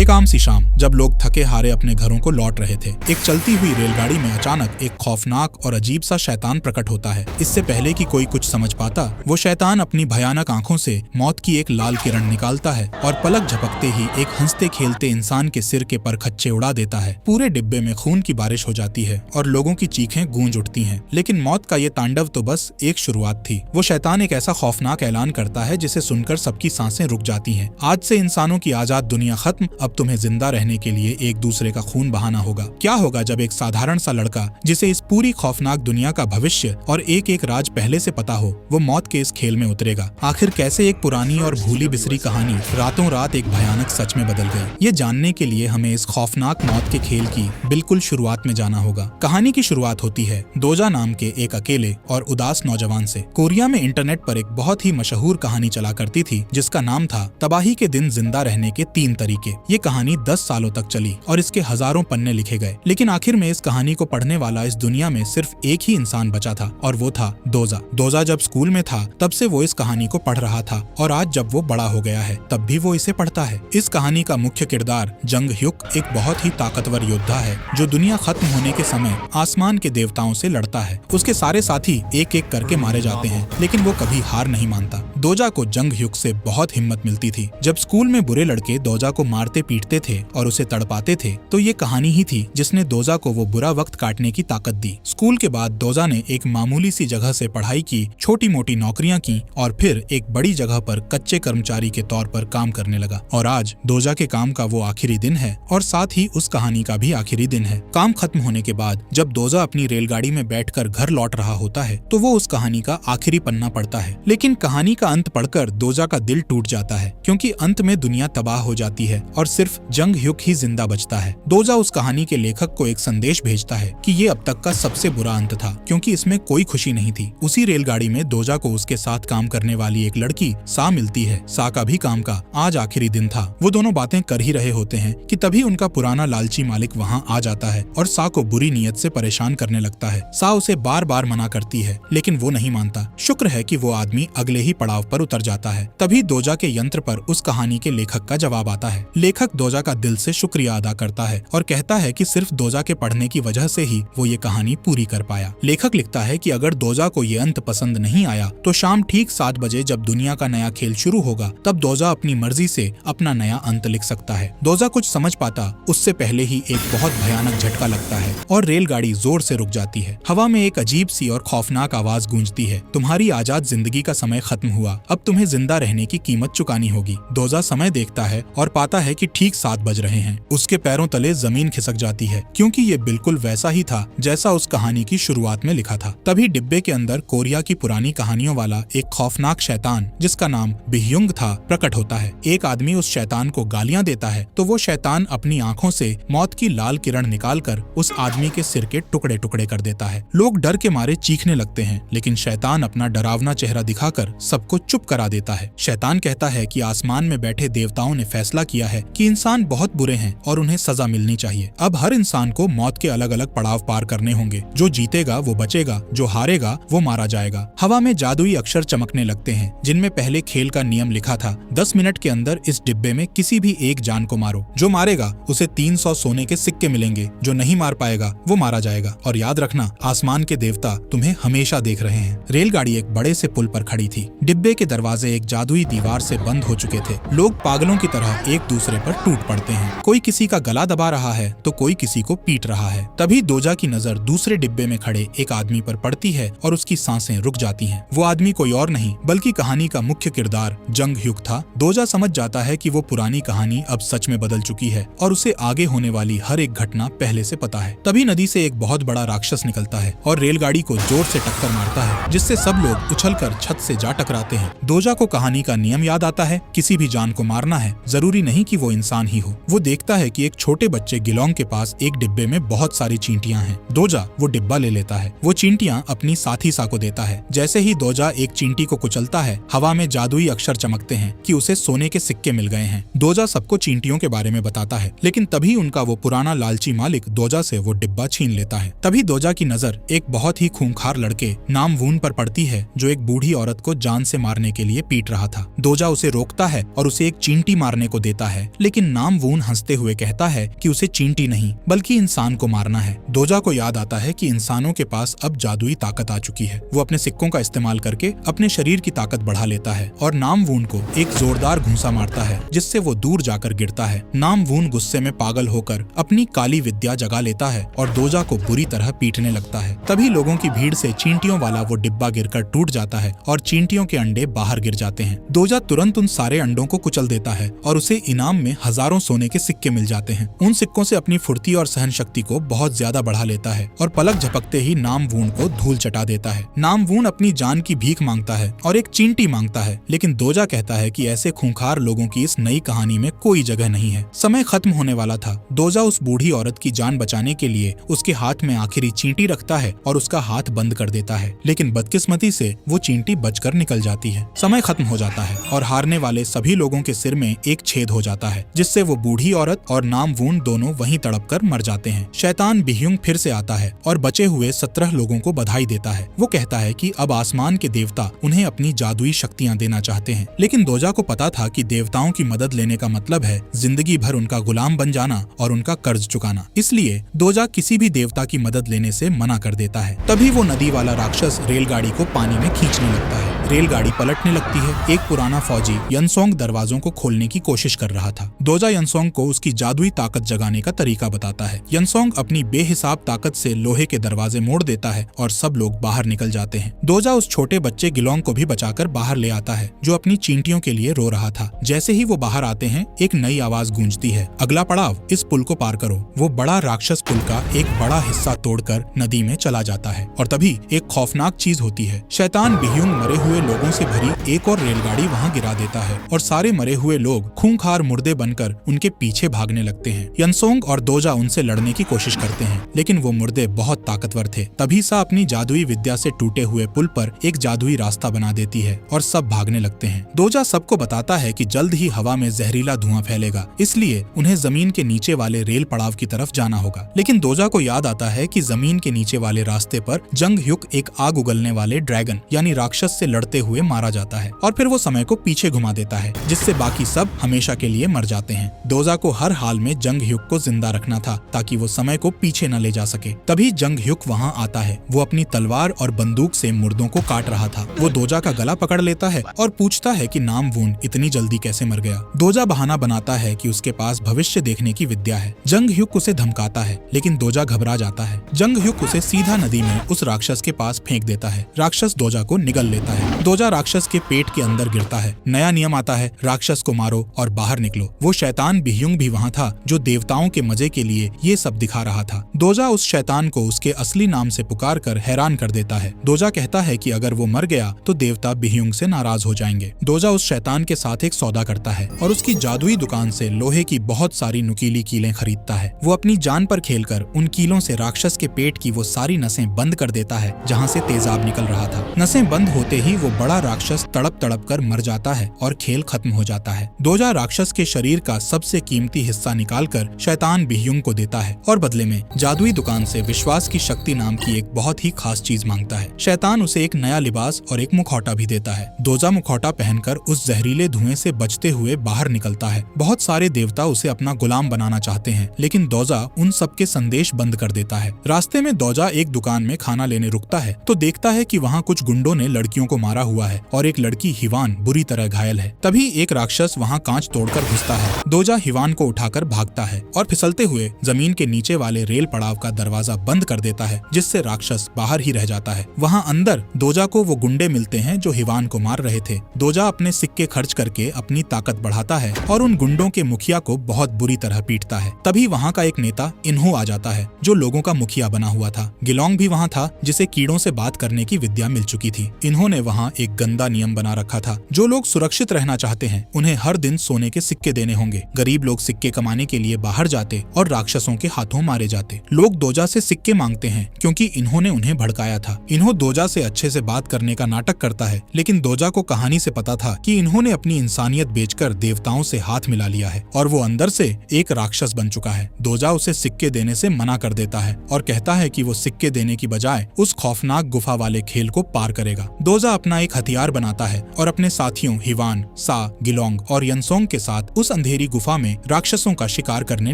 एक आम सी शाम जब लोग थके हारे अपने घरों को लौट रहे थे, एक चलती हुई रेलगाड़ी में अचानक एक खौफनाक और अजीब सा शैतान प्रकट होता है। इससे पहले कि कोई कुछ समझ पाता, वो शैतान अपनी भयानक आंखों से मौत की एक लाल किरण निकालता है और पलक झपकते ही एक हंसते खेलते इंसान के सिर के परखच्चे उड़ा देता है। पूरे डिब्बे में खून की बारिश हो जाती है और लोगों की चीखें गूंज उठती हैं। लेकिन मौत का ये तांडव तो बस एक शुरुआत थी। वो शैतान एक ऐसा खौफनाक ऐलान करता है जिसे सुनकर सबकी सांसें रुक जाती हैं। आज से इंसानों की आजाद दुनिया खत्म, अब तुम्हें जिंदा रहने के लिए एक दूसरे का खून बहाना होगा। क्या होगा जब एक साधारण सा लड़का, जिसे इस पूरी खौफनाक दुनिया का भविष्य और एक एक राज पहले से पता हो, वो मौत के इस खेल में उतरेगा। आखिर कैसे एक पुरानी और भूली बिसरी कहानी रातों रात एक भयानक सच में बदल गई। ये जानने के लिए हमें इस खौफनाक मौत के खेल की बिल्कुल शुरुआत में जाना होगा। कहानी की शुरुआत होती है दोजा नाम के एक अकेले और उदास नौजवान से। कोरिया में इंटरनेट पर एक बहुत ही मशहूर कहानी चला करती थी जिसका नाम था तबाही के दिन जिंदा रहने के 3 तरीके। ये कहानी 10 सालों तक चली और इसके हजारों पन्ने लिखे गए। लेकिन आखिर में इस कहानी को पढ़ने वाला इस दुनिया में सिर्फ एक ही इंसान बचा था और वो था दोजा। दोजा जब स्कूल में था तब से वो इस कहानी को पढ़ रहा था और आज जब वो बड़ा हो गया है तब भी वो इसे पढ़ता है। इस कहानी का मुख्य किरदार जंग ह्युक एक बहुत ही ताकतवर योद्धा है जो दुनिया खत्म होने के समय आसमान के देवताओं से लड़ता है। उसके सारे साथी एक एक करके मारे जाते हैं लेकिन वो कभी हार नहीं मानता। दोजा को जंग ह्युक से बहुत हिम्मत मिलती थी। जब स्कूल में बुरे लड़के दोजा को मारते पीटते थे और उसे तड़पाते थे तो ये कहानी ही थी जिसने दोजा को वो बुरा वक्त काटने की ताकत दी। स्कूल के बाद दोजा ने एक मामूली सी जगह से पढ़ाई की, छोटी मोटी नौकरियां की और फिर एक बड़ी जगह पर कच्चे कर्मचारी के तौर पर काम करने लगा। और आज दोजा के काम का वो आखिरी दिन है और साथ ही उस कहानी का भी आखिरी दिन है। काम खत्म होने के बाद जब दोजा अपनी रेलगाड़ी में बैठकर घर लौट रहा होता है तो वो उस कहानी का आखिरी पन्ना पढ़ता है। लेकिन कहानी का अंत पढ़कर दोजा का दिल टूट जाता है क्योंकि अंत में दुनिया तबाह हो जाती है और सिर्फ जंग ह्युक ही जिंदा बचता है। दोजा उस कहानी के लेखक को एक संदेश भेजता है कि ये अब तक का सबसे बुरा अंत था क्योंकि इसमें कोई खुशी नहीं थी। उसी रेलगाड़ी में दोजा को उसके साथ काम करने वाली एक लड़की सा मिलती है। सा का भी काम का आज आखिरी दिन था। वो दोनों बातें कर ही रहे होते हैं कि तभी उनका पुराना लालची मालिक वहाँ आ जाता है और सा को बुरी नीयत से परेशान करने लगता है। सा उसे बार बार मना करती है लेकिन वो नहीं मानता। शुक्र है कि वो आदमी अगले ही पड़ाव पर उतर जाता है। तभी दोजा के यंत्र पर उस कहानी के लेखक का जवाब आता है। लेखक दोजा का दिल से शुक्रिया अदा करता है और कहता है कि सिर्फ दोजा के पढ़ने की वजह से ही वो ये कहानी पूरी कर पाया। लेखक लिखता है कि अगर दोजा को ये अंत पसंद नहीं आया तो शाम ठीक 7 बजे जब दुनिया का नया खेल शुरू होगा तब दोजा अपनी मर्जी से अपना नया अंत लिख सकता है। दोजा कुछ समझ पाता उससे पहले ही एक बहुत भयानक झटका लगता है और रेलगाड़ी जोर से रुक जाती है। हवा में एक अजीब सी और खौफनाक आवाज गूंजती है, तुम्हारी आजाद जिंदगी का समय खत्म हुआ, अब तुम्हें जिंदा रहने की कीमत चुकानी होगी। दोजा समय देखता है और पाता है कि ठीक 7 बज रहे हैं। उसके पैरों तले जमीन खिसक जाती है क्योंकि ये बिल्कुल वैसा ही था जैसा उस कहानी की शुरुआत में लिखा था। तभी डिब्बे के अंदर कोरिया की पुरानी कहानियों वाला एक खौफनाक शैतान जिसका नाम बिह्युंग था प्रकट होता है। एक आदमी उस शैतान को गालियां देता है तो वो शैतान अपनी आंखों से मौत की लाल किरण निकालकर उस आदमी के सिर के टुकड़े टुकड़े कर देता है। लोग डर के मारे चीखने लगते हैं लेकिन शैतान अपना डरावना चेहरा दिखाकर सबको चुप करा देता है। शैतान कहता है कि आसमान में बैठे देवताओं ने फैसला किया है कि इंसान बहुत बुरे हैं और उन्हें सजा मिलनी चाहिए। अब हर इंसान को मौत के अलग अलग पड़ाव पार करने होंगे। जो जीतेगा वो बचेगा, जो हारेगा वो मारा जाएगा। हवा में जादुई अक्षर चमकने लगते हैं जिनमें पहले खेल का नियम लिखा था, 10 मिनट के अंदर इस डिब्बे में किसी भी एक जान को मारो। जो मारेगा उसे 300 सोने के सिक्के मिलेंगे, जो नहीं मार पाएगा वो मारा जाएगा। और याद रखना, आसमान के देवता तुम्हें हमेशा देख रहे हैं। रेलगाड़ी एक बड़े से पुल पर खड़ी थी। डिब्बे के दरवाजे एक जादुई दीवार से बंद हो चुके थे। लोग पागलों की तरह एक दूसरे पर टूट पड़ते हैं। कोई किसी का गला दबा रहा है तो कोई किसी को पीट रहा है। तभी दोजा की नजर दूसरे डिब्बे में खड़े एक आदमी पर पड़ती है और उसकी सांसें रुक जाती हैं। वो आदमी कोई और नहीं बल्कि कहानी का मुख्य किरदार जंग ह्युक था। दोजा समझ जाता है कि वो पुरानी कहानी अब सच में बदल चुकी है और उसे आगे होने वाली हर एक घटना पहले से पता है। तभी नदी से एक बहुत बड़ा राक्षस निकलता है और रेलगाड़ी को जोर से टक्कर मारता है जिससे सब लोग उछलकर छत से जा टकराते हैं। दोजा को कहानी का नियम याद आता है, किसी भी जान को मारना है, जरूरी नहीं कि वो इंसान ही हो। वो देखता है कि एक छोटे बच्चे गिलोंग के पास एक डिब्बे में बहुत सारी चींटियां हैं। दोजा वो डिब्बा ले लेता है। वो चींटियां अपनी साथी सा को देता है। जैसे ही दोजा एक चींटी को कुचलता है, हवा में जादुई अक्षर चमकते हैं कि उसे सोने के सिक्के मिल गए हैं। दोजा सबको चींटियों के बारे में बताता है लेकिन तभी उनका वो पुराना लालची मालिक दोजा से वो डिब्बा छीन लेता है। तभी दोजा की नजर एक बहुत ही खूंखार लड़के नाम वून पर पड़ती है जो एक बूढ़ी औरत को जान से मारने के लिए पीट रहा था। दोजा उसे रोकता है और उसे एक चींटी मारने को देता है, लेकिन नाम वून हंसते हुए कहता है कि उसे चींटी नहीं बल्कि इंसान को मारना है। दोजा को याद आता है कि इंसानों के पास अब जादुई ताकत आ चुकी है। वो अपने सिक्कों का इस्तेमाल करके अपने शरीर की ताकत बढ़ा लेता है और नाम वून को एक जोरदार घूंसा मारता है, जिससे वो दूर जाकर गिरता है। नाम वून गुस्से में पागल होकर अपनी काली विद्या जगा लेता है और दोजा को बुरी तरह पीटने लगता है। तभी लोगों की भीड़ से चींटियों वाला वो डिब्बा गिरकर टूट जाता है और चींटियों के अंडे बाहर गिर जाते हैं। दोजा तुरंत उन सारे अंडों को कुचल देता है और उसे इनाम में हजारों सोने के सिक्के मिल जाते हैं। उन सिक्कों से अपनी फुर्ती और सहन शक्ति को बहुत ज्यादा बढ़ा लेता है और पलक झपकते ही नाम वून को धूल चटा देता है। नाम वून अपनी जान की भीख मांगता है और एक चींटी मांगता है, लेकिन दोजा कहता है कि ऐसे खूंखार लोगों की इस नई कहानी में कोई जगह नहीं है। समय खत्म होने वाला था। दोजा उस बूढ़ी औरत की जान बचाने के लिए उसके हाथ में आखिरी चींटी रखता है और उसका हाथ बंद कर देता है, लेकिन बदकिस्मती से वो चींटी बचकर निकल जाती है। समय खत्म हो जाता है और हारने वाले सभी लोगों के सिर में एक छेद हो जाता है, जिससे वो बूढ़ी औरत और नाम वून दोनों वहीं तड़प कर मर जाते हैं। शैतान बिह्युंग फिर से आता है और बचे हुए 17 लोगों को बधाई देता है। वो कहता है कि अब आसमान के देवता उन्हें अपनी जादुई शक्तियां देना चाहते हैं, लेकिन दोजा को पता था कि देवताओं की मदद लेने का मतलब है जिंदगी भर उनका गुलाम बन जाना और उनका कर्ज चुकाना। इसलिए दोजा किसी भी देवता की मदद लेने से मना कर देता है। तभी वो नदी वाला राक्षस रेलगाड़ी को पानी में खींचने लगता है। रेलगाड़ी पलटने लगती है। एक पुराना फौजी यनसोंग दरवाजों को खोलने की कोशिश कर रहा था। दोजा यनसोंग को उसकी जादुई ताकत जगाने का तरीका बताता है। यनसोंग अपनी बेहिसाब ताकत से लोहे के दरवाजे मोड़ देता है और सब लोग बाहर निकल जाते हैं। दोजा उस छोटे बच्चे गिलोंग को भी बचाकर बाहर ले आता है, जो अपनी चींटियों के लिए रो रहा था। जैसे ही वो बाहर आते हैं, एक नई आवाज गूंजती है, अगला पड़ाव, इस पुल को पार करो। वो बड़ा राक्षस पुल का एक बड़ा हिस्सा तोड़कर नदी में चला जाता है और तभी एक खौफनाक चीज होती है। शैतान बिह्युंग मरे हुए लोगों से भरी एक और रेलगाड़ी वहां गिरा देता है और सारे मरे हुए लोग खूंखार मुर्दे बनकर उनके पीछे भागने लगते हैं। यनसोंग और दोजा उनसे लड़ने की कोशिश करते हैं, लेकिन वो मुर्दे बहुत ताकतवर थे। तभी सा अपनी जादुई विद्या से टूटे हुए पुल पर एक जादुई रास्ता बना देती है और सब भागने लगते हैं। दोजा सबको बताता है कि जल्द ही हवा में जहरीला धुआं फैलेगा, इसलिए उन्हें जमीन के नीचे वाले रेल पड़ाव की तरफ जाना होगा। लेकिन दोजा को याद आता है कि जमीन के नीचे वाले रास्ते पर जंग ह्युक, एक आग उगलने वाले ड्रैगन यानी राक्षस से लड़ते हुए मारा जाता है और फिर वो समय को पीछे घुमा देता है, जिससे बाकी सब हमेशा के लिए मर जाते हैं। दोजा को हर हाल में जंग ह्युक को जिंदा रखना था ताकि वो समय को पीछे न ले जा सके। तभी जंग ह्युक वहाँ आता है। वो अपनी तलवार और बंदूक से मुर्दों को काट रहा था। वो दोजा का गला पकड़ लेता है और पूछता है कि नाम वून इतनी जल्दी कैसे मर गया। दोजा बहाना बनाता है कि उसके पास भविष्य देखने की विद्या है। जंग ह्युक उसे धमकाता है, लेकिन दोजा घबरा जाता है। जंग ह्युक उसे सीधा नदी में उस राक्षस के पास फेंक देता है। राक्षस दोजा को निगल लेता है। दोजा राक्षस के पेट के अंदर गिरता है। नया नियम आता है, राक्षस को मारो और बाहर निकलो। वो शैतान बिह्युंग भी वहाँ था, जो देवताओं के मजे के लिए ये सब दिखा रहा था। दोजा उस शैतान को उसके असली नाम से पुकार कर हैरान कर देता है। दोजा कहता है कि अगर वो मर गया तो देवता बिह्युंग से नाराज हो जाएंगे। दोजा उस शैतान के साथ एक सौदा करता है और उसकी जादुई दुकान से लोहे की बहुत सारी नुकीली कीलें खरीदता है। वो अपनी जान पर खेलकर उन कीलों से राक्षस के पेट की वो सारी नसें बंद कर देता है जहाँ से तेजाब निकल रहा था। नसें बंद होते ही वो बड़ा राक्षस तड़प तड़प कर मर जाता है और खेल खत्म हो जाता है। दोजा राक्षस के शरीर का सबसे कीमती हिस्सा निकालकर शैतान बिह्युंग को देता है और बदले में जादुई दुकान से विश्वास की शक्ति नाम की एक बहुत ही खास चीज मांगता है। शैतान उसे एक नया लिबास और एक मुखौटा भी देता है। दोजा मुखौटा पहनकर उस जहरीले धुएं से बचते हुए बाहर निकलता है। बहुत सारे देवता उसे अपना गुलाम बनाना चाहते हैं, लेकिन दोजा उन सबके संदेश बंद कर देता है। रास्ते में दोजा एक दुकान में खाना लेने रुकता है तो देखता है कि वहाँ कुछ गुंडों ने लड़कियों को मारा हुआ है और एक लड़की हिवान बुरी तरह घायल है। तभी एक राक्षस वहाँ कांच तोड़कर घुसता है। दोजा हिवान को उठाकर भागता है और फिसलते हुए जमीन के नीचे वाले रेल पड़ाव का दरवाजा बंद कर देता है, जिससे राक्षस बाहर ही रह जाता है। वहाँ अंदर दोजा को वो गुंडे मिलते हैं जो हिवान को मार रहे थे। दोजा अपने सिक्के खर्च करके अपनी ताकत बढ़ाता है और उन गुंडों के मुखिया को बहुत बुरी तरह पीटता है। तभी वहाँ का एक नेता इन्हो आ जाता है, जो लोगों का मुखिया बना हुआ था। गिलोंग भी वहाँ था, जिसे कीड़ों से बात करने की विद्या मिल चुकी थी। इन्होंने वहाँ एक गंदा नियम बना रखा था, जो लोग सुरक्षित रहना चाहते हैं उन्हें हर दिन सोने के सिक्के देने होंगे। गरीब लोग सिक्के कमाने के लिए बाहर जाते और राक्षसों के हाथों मारे जाते। लोग दोजा से सिक्के मांगते हैं क्योंकि इन्होंने उन्हें भड़काया था। इन्हो दोजा से अच्छे से बात करने का नाटक करता है, लेकिन दोजा को कहानी से पता था कि इन्होंने अपनी इंसानियत बेचकर देवताओं से हाथ मिला लिया है और वो अंदर से एक राक्षस बन चुका है। दोजा उसे सिक्के देने से मना कर देता है और कहता है कि वो सिक्के देने की बजाय उस खौफनाक गुफा वाले खेल को पार करेगा। दोजा अपना एक हथियार बनाता है और अपने साथियों हिवान, सा, गिलोंग और यनसोंग के साथ उस अंधेरी गुफा में राक्षसों का शिकार करने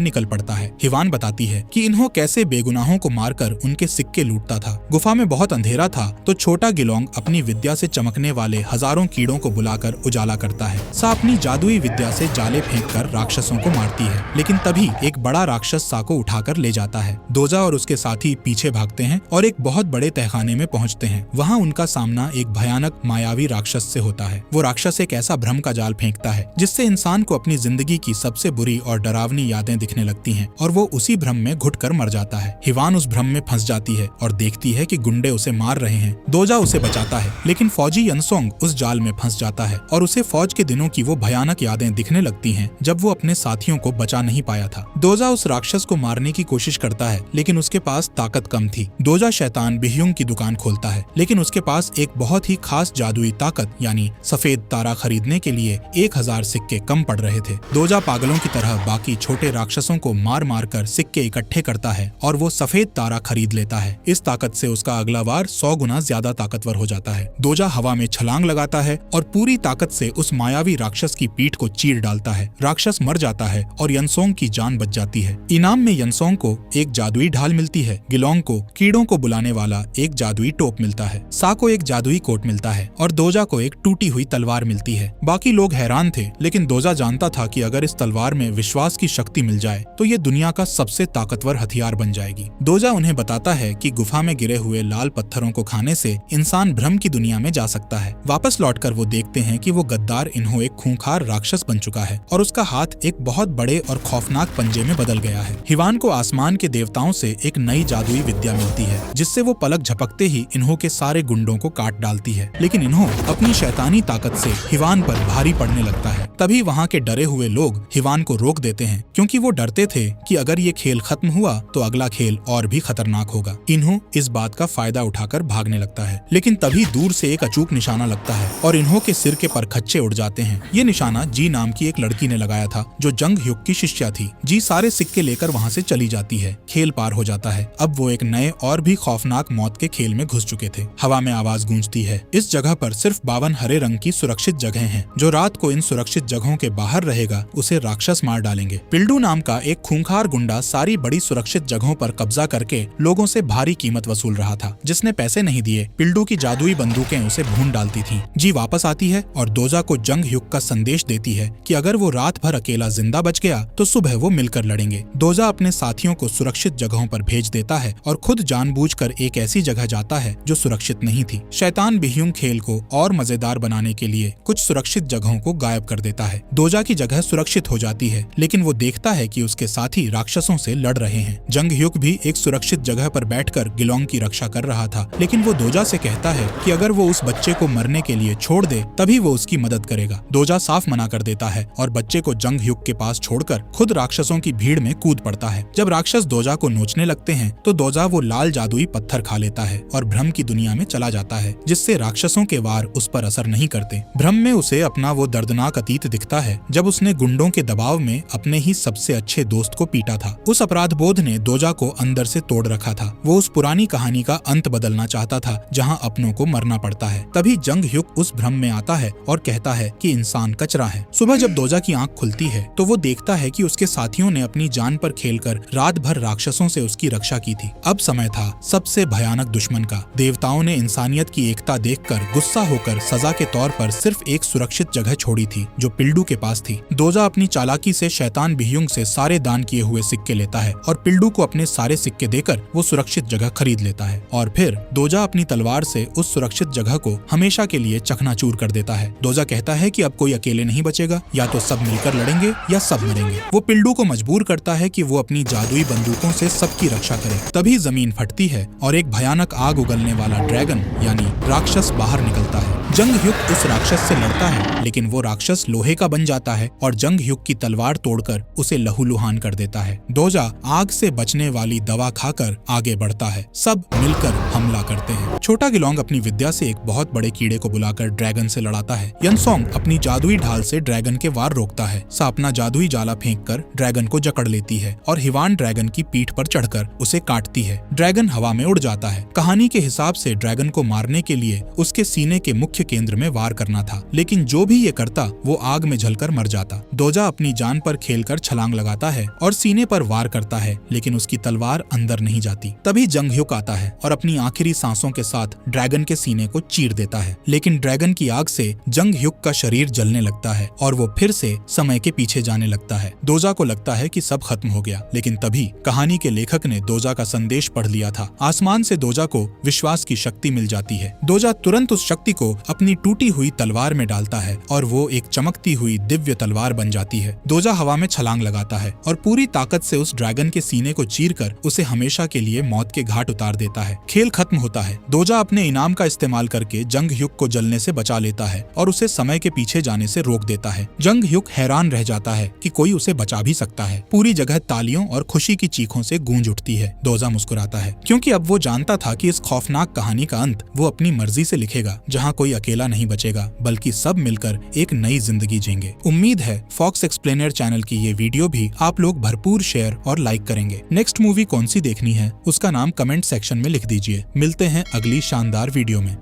निकल पड़ता है। हिवान बताती है कि इन्हों कैसे बेगुनाहों को मारकर उनके सिक्के लूटता था। गुफा में बहुत अंधेरा था तो छोटा गिलोंग अपनी विद्या से चमकने वाले हजारों कीड़ों को बुलाकर उजाला करता है। सा अपनी जादुई विद्या से जाले फेंककर राक्षसों को मारती है, लेकिन तभी एक बड़ा राक्षस सा को उठाकर ले जाता है। दोजा और उसके साथी पीछे भागते हैं और एक बहुत बड़े तहखाने में पहुंचते हैं। वहां उनका सामना एक भयानक मायावी राक्षस से होता है। वो राक्षस एक ऐसा भ्रम का जाल फेंकता है जिससे इंसान को अपनी जिंदगी की सबसे बुरी और डरावनी यादें दिखने लगती हैं और वो उसी भ्रम में घुटकर मर जाता है। हिवान उस भ्रम में फंस जाती है और देखती है कि गुंडे उसे मार रहे हैं। दोजा उसे बचाता है, लेकिन फौजी यनसोंग उस जाल में फंस जाता है और उसे फौज के दिनों की वो भयानक यादें दिखने लगती हैं जब वो अपने साथियों को बचा नहीं पाया था। दोजा उस राक्षस को मारने की कोशिश करता है, लेकिन उसके पास ताकत कम थी। दोजा शैतान बिह्युंग की दुकान खोलता है, लेकिन उसके पास एक बहुत ही खास जादुई ताकत यानी सफेद तारा खरीदने के लिए 1000 सिक्के कम पड़ रहे थे। दोजा पागलों की तरह बाकी छोटे राक्षसों को मार मार कर सिक्के इकट्ठे करता है और वो सफेद तारा खरीद लेता है। इस ताकत से उसका अगला वार 100 गुना ज्यादा ताकतवर हो जाता है। दोजा हवा में छलांग लगाता है और पूरी ताकत से उस मायावी राक्षस की पीठ को चीर डालता है। राक्षस मर जाता है और यनसोंग की जान बच जाती है। इनाम में यनसोंग को एक जादुई ढाल मिलती है, गिलोंग को कीड़ों को बुलाने वाला एक जादुई टोप मिलता है, सा को एक जादुई कोट मिलता है और दोजा को एक टूटी हुई तलवार मिलती है। बाकी लोग हैरान थे, लेकिन दोजा जानता था कि अगर इस तलवार में विश्वास की शक्ति मिल जाए तो ये दुनिया का सबसे ताकतवर हथियार बन जाएगी। दोजा उन्हें बताता है कि गुफा में गिरे हुए लाल पत्थरों को खाने से इंसान भ्रम की दुनिया में जा सकता है। वापस लौटकर वो देखते हैं कि वो गद्दार इन्हों एक खूंखार राक्षस बन चुका है और उसका हाथ एक बहुत बड़े और खौफनाक पंजे में बदल गया है। हिवान को आसमान के देवताओं से एक नई जादुई विद्या मिलती है, जिससे वो पलक झपकते ही इन्हों के सारे गुंडों को काट डालती है, लेकिन इन्हों अपनी शैतानी ताकत से हिवान पर भारी पड़ने लगता है। तभी वहाँ के डरे हुए लोग हिवान को रोक देते हैं, क्योंकि वो डरते थे कि अगर ये खेल खत्म हुआ तो अगला खेल और भी खतरनाक होगा। इन्हों इस बात का फायदा उठाकर भागने लगता है, लेकिन तभी दूर से एक अचूक निशाना लगता है और इन्हों के सिर के परखच्चे उड़ जाते हैं। ये निशाना जी नाम की एक लड़की ने लगाया था, जो जंग ह्युक की शिष्या थी। जी सारे सिक्के लेकर वहाँ से चली जाती है। खेल पार हो जाता है। अब वो एक नए और भी खौफनाक मौत के खेल में घुस चुके थे। हवा में आवाज गूंजती है, इस जगह पर सिर्फ 52 हरे रंग की सुरक्षित जगह हैं। जो रात को इन सुरक्षित जगहों के बाहर रहेगा उसे राक्षस मार डालेंगे। पिल्डू नाम का एक खूंखार गुंडा सारी बड़ी सुरक्षित जगहों पर कब्जा करके लोगों से भारी कीमत वसूल रहा था। जिसने पैसे नहीं दिए, पिल्डू की जादुई बंदूकें उसे भून डालती थीं। जी वापस आती है और दोजा को जंग ह्युक का संदेश देती है कि अगर वो रात भर अकेला जिंदा बच गया तो सुबह वो मिलकर लड़ेंगे। दोजा अपने साथियों को सुरक्षित जगहों पर भेज देता है और खुद जानबूझकर एक ऐसी जगह जाता है जो सुरक्षित नहीं थी। शैतान बिह्युंग खेल को और मजेदार बनाने के लिए कुछ सुरक्षित जगहों को गायब कर देता है। दोजा की जगह सुरक्षित हो जाती है, लेकिन वो देखता है कि उसके साथी राक्षसों से लड़ रहे हैं। जंग ह्युक भी एक सुरक्षित जगह पर बैठकर गिलोंग की रक्षा कर रहा था, लेकिन वो दोजा से कहता है कि अगर वो उस बच्चे को मरने के लिए छोड़ दे तभी वो उसकी मदद करेगा। दोजा साफ मना कर देता है और बच्चे को जंग ह्युक के पास छोड़कर खुद राक्षसों की भीड़ में कूद पड़ता है। जब राक्षस दोजा को नोचने लगते हैं तो दोजा वो लाल जादुई पत्थर खा लेता है और भ्रम की दुनिया में चला जाता है, जिससे राक्षसों के वार उस पर असर नहीं करते। भ्रम में उसे अपना वो दर्दनाक अतीत दिखता है जब उसने गुंडों के दबाव में अपने ही सबसे अच्छे दोस्त को पीटा था। उस अपराध बोध ने दोजा को अंदर से तोड़ रखा था। वो उस पुरानी कहानी का अंत बदलना चाहता था जहाँ अपनों को मरना पड़ता है। तभी जंग ह्युक उस भ्रम में आता है और कहता है कि इंसान कचरा है। सुबह जब दोजा की आंख खुलती है तो वो देखता है कि उसके साथियों ने अपनी जान पर खेलकर रात भर राक्षसों से उसकी रक्षा की थी। अब समय था सबसे भयानक दुश्मन का। देवताओं ने इंसानियत की एकता देखकर गुस्सा होकर सजा के तौर पर सिर्फ एक सुरक्षित जगह छोड़ी थी जो पिल्डू के पास थी। दोजा अपनी चालाकी से शैतान बिह्युंग से सारे दान किए हुए सिक्के लेता है और पिल्डू को अपने सारे सिक्के देकर वो सुरक्षित जगह खरीद लेता है और फिर दोजा अपनी तलवार से उस सुरक्षित जगह को हमेशा के लिए चकनाचूर कर देता है। दोजा कहता है कि अब कोई अकेले नहीं बचेगा, या तो सब मिलकर लड़ेंगे या सब मरेंगे। वो पिल्डू को मजबूर करता है कि वो अपनी जादुई बंदूकों से सबकी रक्षा करे। तभी जमीन फटती है और एक भयानक आग उगलने वाला ड्रैगन यानी राक्षस बाहर निकलता है। जंग ह्युक उस राक्षस से लड़ता है, लेकिन वो राक्षस लोहे लोहे का बन जाता है और जंग ह्युक की तलवार तोड़कर उसे लहूलुहान कर देता है। दोजा आग से बचने वाली दवा खाकर आगे बढ़ता है। सब मिलकर हमला करते हैं। छोटा गिलोंग अपनी विद्या से एक बहुत बड़े कीड़े को बुलाकर ड्रैगन से लड़ाता है। यनसोंग अपनी जादुई ढाल से ड्रैगन के वार रोकता है। सा अपना जादुई जाला फेंककर ड्रैगन को जकड़ लेती है और हिवान ड्रैगन की पीठ पर चढ़कर उसे काटती है। ड्रैगन हवा में उड़ जाता है। कहानी के हिसाब से ड्रैगन को मारने के लिए उसके सीने के मुख्य केंद्र में वार करना था, लेकिन जो भी ये करता वो आग में जलकर मर जाता। दोजा अपनी जान पर खेलकर छलांग लगाता है और सीने पर वार करता है, लेकिन उसकी तलवार अंदर नहीं जाती। तभी जंग ह्युक आता है और अपनी आखिरी सांसों के साथ ड्रैगन के सीने को चीर देता है, लेकिन ड्रैगन की आग से जंग ह्युक का शरीर जलने लगता है और वो फिर से समय के पीछे जाने लगता है। दोजा को लगता है कि सब खत्म हो गया, लेकिन तभी कहानी के लेखक ने दोजा का संदेश पढ़ लिया था। आसमान से दोजा को विश्वास की शक्ति मिल जाती है। दोजा तुरंत उस शक्ति को अपनी टूटी हुई तलवार में डालता है और वो एक चमकती हुई दिव्य तलवार बन जाती है। दोजा हवा में छलांग लगाता है और पूरी ताकत से उस ड्रैगन के सीने को चीरकर उसे हमेशा के लिए मौत के घाट उतार देता है। खेल खत्म होता है। दोजा अपने इनाम का इस्तेमाल करके जंग ह्युक को जलने से बचा लेता है और उसे समय के पीछे जाने से रोक देता है। जंग ह्युक हैरान रह जाता है कि कोई उसे बचा भी सकता है। पूरी जगह तालियों और खुशी की चीखों से गूंज उठती है। दोजा मुस्कुराता है क्योंकि अब वो जानता था कि इस खौफनाक कहानी का अंत वो अपनी मर्जी से लिखेगा, जहाँ कोई अकेला नहीं बचेगा बल्कि सब मिलकर एक नई जिंदगी जीएंगे। उम्मीद है फॉक्स एक्सप्लेनर चैनल की ये वीडियो भी आप लोग भरपूर शेयर और लाइक करेंगे। नेक्स्ट मूवी कौन सी देखनी है उसका नाम कमेंट सेक्शन में लिख दीजिए। मिलते हैं अगली शानदार वीडियो में।